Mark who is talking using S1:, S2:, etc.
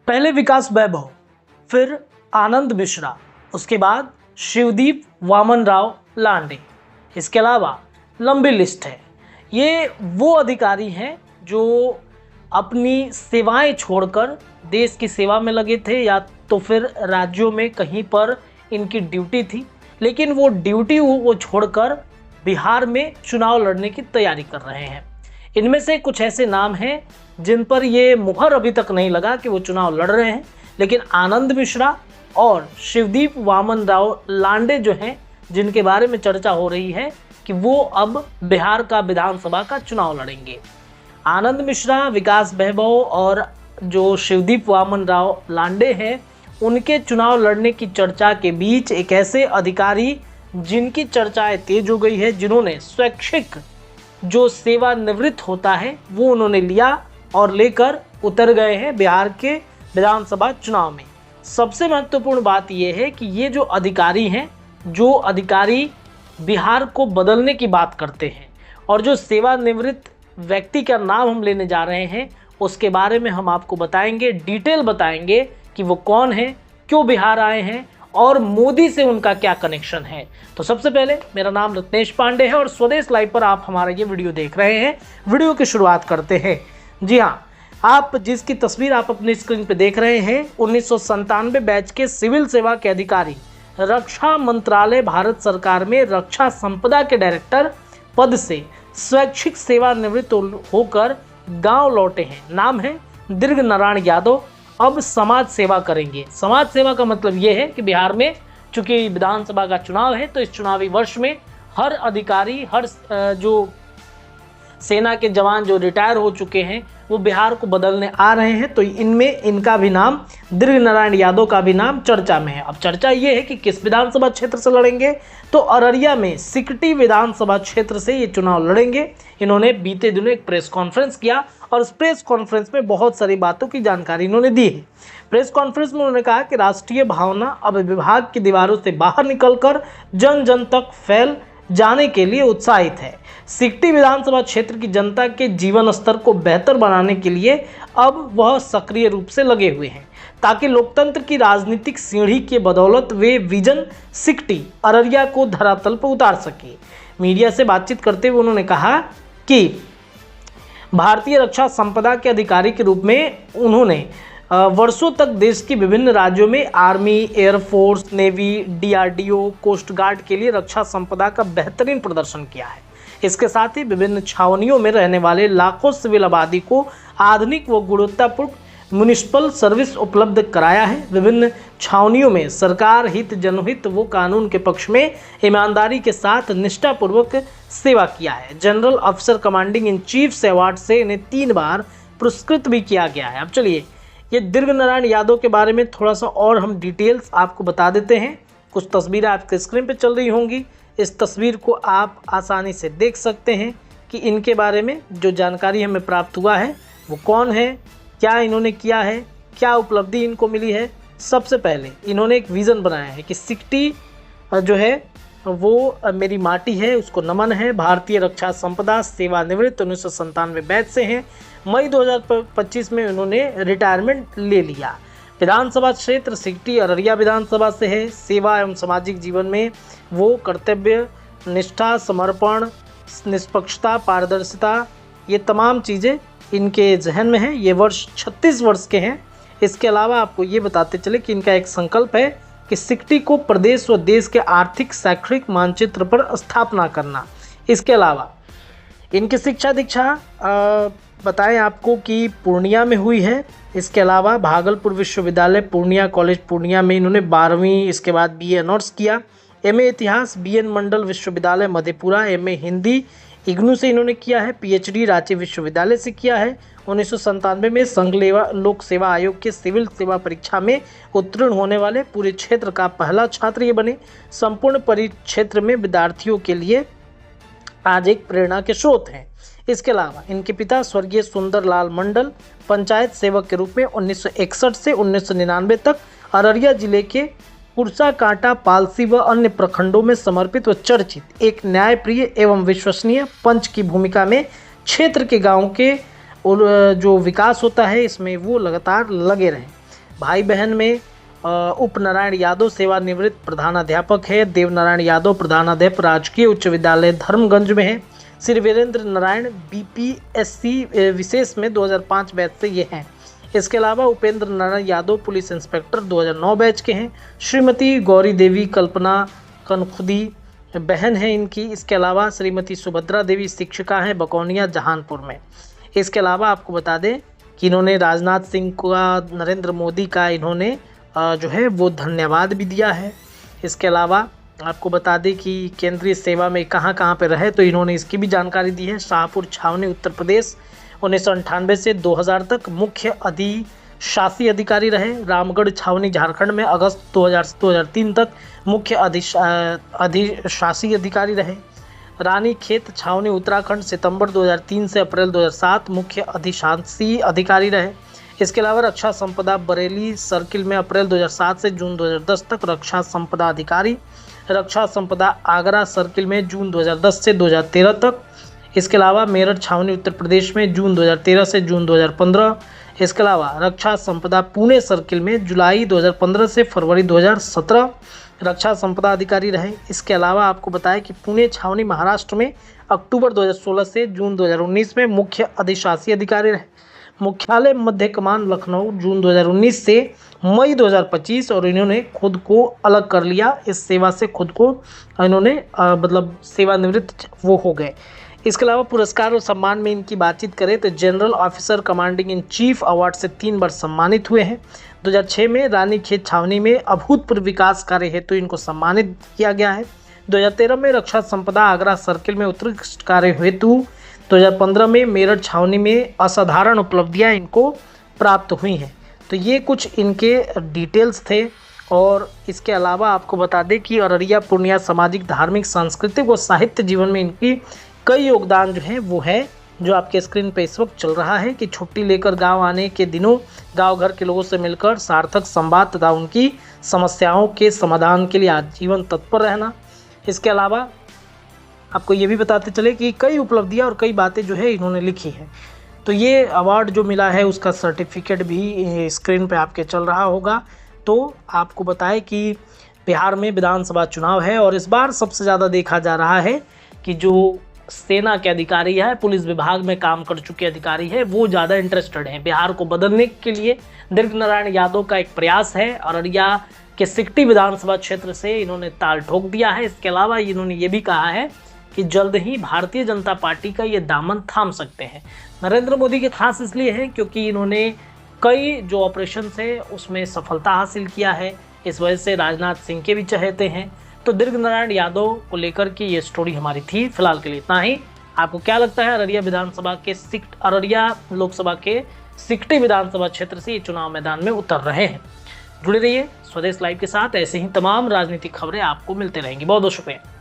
S1: पहले विकास वैभव, फिर आनंद मिश्रा, उसके बाद शिवदीप वामन राव लांडे। इसके अलावा लंबी लिस्ट है। ये वो अधिकारी हैं जो अपनी सेवाएं छोड़कर देश की सेवा में लगे थे, या तो फिर राज्यों में कहीं पर इनकी ड्यूटी थी, लेकिन वो ड्यूटी वो छोड़कर बिहार में चुनाव लड़ने की तैयारी कर रहे हैं। इनमें से कुछ ऐसे नाम हैं जिन पर ये मुहर अभी तक नहीं लगा कि वो चुनाव लड़ रहे हैं, लेकिन आनंद मिश्रा और शिवदीप वामन राव लांडे जो हैं, जिनके बारे में चर्चा हो रही है कि वो अब बिहार का विधानसभा का चुनाव लड़ेंगे। आनंद मिश्रा, विकास वैभव और जो शिवदीप वामन राव लांडे हैं, उनके चुनाव लड़ने की चर्चा के बीच एक ऐसे अधिकारी जिनकी चर्चाएं तेज हो गई है, जिन्होंने स्वैच्छिक जो सेवानिवृत्त होता है वो उन्होंने लिया और लेकर उतर गए हैं बिहार के विधानसभा चुनाव में। सबसे महत्वपूर्ण बात यह है कि ये जो अधिकारी हैं, जो अधिकारी बिहार को बदलने की बात करते हैं, और जो सेवानिवृत्त व्यक्ति का नाम हम लेने जा रहे हैं, उसके बारे में हम आपको बताएंगे, डिटेल बताएंगे कि वो कौन है, क्यों बिहार आए हैं और मोदी से उनका क्या कनेक्शन है। तो सबसे पहले, मेरा नाम रत्नेश पांडे है और स्वदेश लाइव पर आप हमारा ये वीडियो देख रहे हैं। वीडियो की शुरुआत करते हैं। जी हाँ, आप जिसकी तस्वीर आप अपनी स्क्रीन पे देख रहे हैं, 1997 बैच के सिविल सेवा के अधिकारी, रक्षा मंत्रालय भारत सरकार में रक्षा संपदा के डायरेक्टर पद से स्वैच्छिक सेवानिवृत्त होकर गांव लौटे हैं। नाम है दीर्घ नारायण यादव। अब समाज सेवा करेंगे। समाज सेवा का मतलब ये है कि बिहार में चूंकि विधानसभा का चुनाव है, तो इस चुनावी वर्ष में हर अधिकारी, हर जो सेना के जवान जो रिटायर हो चुके हैं, वो बिहार को बदलने आ रहे हैं। तो इनमें इनका भी नाम, दीर्घ नारायण यादव का भी नाम चर्चा में है। अब चर्चा ये है कि किस विधानसभा क्षेत्र से लड़ेंगे, तो अररिया में सिकटी विधानसभा क्षेत्र से ये चुनाव लड़ेंगे। इन्होंने बीते दिनों एक प्रेस कॉन्फ्रेंस किया और उस प्रेस कॉन्फ्रेंस में बहुत सारी बातों की जानकारी इन्होंने दी है। प्रेस कॉन्फ्रेंस में उन्होंने कहा कि राष्ट्रीय भावना अब विभाग की दीवारों से बाहर निकलकर जन जन तक फैल जाने के लिए उत्साहित है। सिकटी विधानसभा क्षेत्र की जनता के जीवन स्तर को बेहतर बनाने के लिए अब वह सक्रिय रूप से लगे हुए हैं, ताकि लोकतंत्र की राजनीतिक सीढ़ी के बदौलत वे विजन सिकटी अररिया को धरातल पर उतार सके। मीडिया से बातचीत करते हुए उन्होंने कहा कि भारतीय रक्षा संपदा के अधिकारी के रूप में उन्होंने वर्षों तक देश के विभिन्न राज्यों में army, air force, navy, DRDO, coast guard के लिए रक्षा संपदा का बेहतरीन प्रदर्शन किया है। इसके साथ ही विभिन्न छावनियों में रहने वाले लाखों सिविल आबादी को आधुनिक व गुणवत्तापूर्ण म्युनिसिपल सर्विस उपलब्ध कराया है। विभिन्न छावनियों में सरकार हित, जनहित व कानून के पक्ष में ईमानदारी के साथ निष्ठापूर्वक सेवा किया है। जनरल अफसर कमांडिंग इन चीफ अवार्ड से इन्हें 3 बार पुरस्कृत भी किया गया है। अब चलिए, ये दीर्घ नारायण यादव के बारे में थोड़ा सा और हम डिटेल्स आपको बता देते हैं। कुछ तस्वीरें आपके स्क्रीन पे चल रही होंगी। इस तस्वीर को आप आसानी से देख सकते हैं कि इनके बारे में जो जानकारी हमें प्राप्त हुआ है वो कौन है, क्या इन्होंने किया है, क्या उपलब्धि इनको मिली है। सबसे पहले इन्होंने एक विज़न बनाया है कि सिकटी जो है वो मेरी माटी है, उसको नमन है। भारतीय रक्षा संपदा सेवानिवृत्त 1997 बैच से हैं। मई 2025 में उन्होंने रिटायरमेंट ले लिया। विधानसभा क्षेत्र सिकटी अररिया विधानसभा से है। सेवा एवं सामाजिक जीवन में वो कर्तव्य निष्ठा, समर्पण, निष्पक्षता, पारदर्शिता, ये तमाम चीज़ें इनके जहन में हैं। ये वर्ष 36 वर्ष के हैं। इसके अलावा आपको ये बताते चले कि इनका एक संकल्प है कि सिकटी को प्रदेश व देश के आर्थिक शैक्षणिक मानचित्र पर स्थापना करना। इसके अलावा इनकी शिक्षा दीक्षा बताएं आपको कि पूर्णिया में हुई है। इसके अलावा भागलपुर विश्वविद्यालय पूर्णिया कॉलेज पूर्णिया में इन्होंने 12वीं, इसके बाद बीए ऑनर्स किया। एमए इतिहास बीएन मंडल विश्वविद्यालय मधेपुरा, एमए हिंदी इग्नू से इन्होंने किया है। पीएचडी रांची विश्वविद्यालय से किया है। 1997 में संघ लोक सेवा आयोग के सिविल सेवा परीक्षा में उत्तीर्ण होने वाले पूरे क्षेत्र का पहला छात्र ये बने। संपूर्ण परिक्षेत्र में विद्यार्थियों के लिए आज एक प्रेरणा के स्रोत हैं। इसके अलावा इनके पिता स्वर्गीय सुंदरलाल मंडल पंचायत सेवक के रूप में 1961 से 1999 तक अररिया जिले के कुर्सा, कांटा, पालसी व अन्य प्रखंडों में समर्पित व चर्चित एक न्यायप्रिय एवं विश्वसनीय पंच की भूमिका में क्षेत्र के गांवों के जो विकास होता है इसमें वो लगातार लगे रहे। भाई बहन में उप नारायण यादव सेवानिवृत्त प्रधानाध्यापक है। देव नारायण यादव प्रधानाध्यापक राजकीय उच्च विद्यालय धर्मगंज में है। श्री वीरेंद्र नारायण बीपीएससी विशेष में 2005 बैच से ये हैं। इसके अलावा Upendra Narayan Yadav police inspector 2009 batch के हैं। श्रीमती गौरी देवी कल्पना कनखुदी बहन है इनकी। इसके अलावा श्रीमती सुभद्रा देवी शिक्षिका हैं बकौनिया जहानपुर में। इसके अलावा आपको बता दें कि इन्होंने राजनाथ सिंह का, नरेंद्र मोदी का इन्होंने जो है वो धन्यवाद भी दिया है। इसके अलावा आपको बता दें कि केंद्रीय सेवा में कहाँ पे रहे, तो इन्होंने इसकी भी जानकारी दी है। शाहपुर छावनी उत्तर प्रदेश 1998 से 2000 तक मुख्य अधिशासी अधिकारी रहे। रामगढ़ छावनी झारखंड में अगस्त 2000 से 2003 तक मुख्य अधिशासी अधिकारी रहे। रानी खेत छावनी उत्तराखंड सितंबर 2003 से अप्रैल 2007 मुख्य अधिशासी अधिकारी रहे। इसके अलावा रक्षा संपदा बरेली सर्किल में अप्रैल 2007 से जून 2010 तक रक्षा संपदा अधिकारी। रक्षा संपदा आगरा सर्किल में जून 2010 से 2013 तक। इसके अलावा मेरठ छावनी उत्तर प्रदेश में जून 2013 से जून 2015। इसके अलावा रक्षा संपदा पुणे सर्किल में जुलाई 2015 से फरवरी 2017 रक्षा संपदा अधिकारी रहे। इसके अलावा आपको बताया कि पुणे छावनी महाराष्ट्र में अक्टूबर 2016 से जून 2019 में मुख्य अधिशासी अधिकारी रहे। मुख्यालय मध्य कमान लखनऊ जून 2019 से मई 2025 और इन्होंने खुद को अलग कर लिया। इस सेवा से खुद को इन्होंने मतलब सेवानिवृत्त वो हो गए। इसके अलावा पुरस्कार और सम्मान में इनकी बातचीत करें तो general officer commanding in chief award से 3 बार सम्मानित हुए हैं। 2006 में रानीखेत छावनी में अभूतपूर्व विकास कार्य हेतु इनको सम्मानित किया गया है। 2013 में रक्षा संपदा आगरा सर्किल में उत्कृष्ट कार्य हेतु, 2015 में मेरठ छावनी में असाधारण उपलब्धियां इनको प्राप्त हुई हैं। तो ये कुछ इनके डिटेल्स थे। और इसके अलावा आपको बता दें कि अररिया पूर्णिया सामाजिक, धार्मिक, सांस्कृतिक और साहित्य जीवन में इनकी कई योगदान जो है वो है जो आपके स्क्रीन पे इस वक्त चल रहा है कि छुट्टी लेकर गांव आने के दिनों गांव घर के लोगों से मिलकर सार्थक संवाद तथा उनकी समस्याओं के समाधान के लिए आजीवन तत्पर रहना। इसके अलावा आपको ये भी बताते चले कि कई उपलब्धियां और कई बातें जो है इन्होंने लिखी है। तो ये अवार्ड जो मिला है उसका सर्टिफिकेट भी स्क्रीन पे आपके चल रहा होगा। तो आपको बताएं कि बिहार में विधानसभा चुनाव है और इस बार सबसे ज़्यादा देखा जा रहा है कि जो सेना के अधिकारी है, पुलिस विभाग में काम कर चुके अधिकारी है, वो ज़्यादा इंटरेस्टेड हैं। बिहार को बदलने के लिए देव नारायण यादव का एक प्रयास है। अररिया के सिकटी विधानसभा क्षेत्र से इन्होंने ताल ठोक दिया है। इसके अलावा इन्होंने ये भी कहा है कि जल्द ही भारतीय जनता पार्टी का ये दामन थाम सकते हैं। नरेंद्र मोदी के खास इसलिए है क्योंकि इन्होंने कई जो ऑपरेशन है उसमें सफलता हासिल किया है। इस वजह से राजनाथ सिंह के भी चहेते हैं। तो देव नारायण यादव को लेकर के ये स्टोरी हमारी थी। फिलहाल के लिए इतना ही। आपको क्या लगता है अररिया लोकसभा के सिकटी विधानसभा क्षेत्र से ये चुनाव मैदान में उतर रहे हैं? जुड़े रहिए स्वदेश लाइव के साथ। ऐसे ही तमाम राजनीतिक खबरें आपको मिलते रहेंगी। बहुत बहुत शुक्रिया।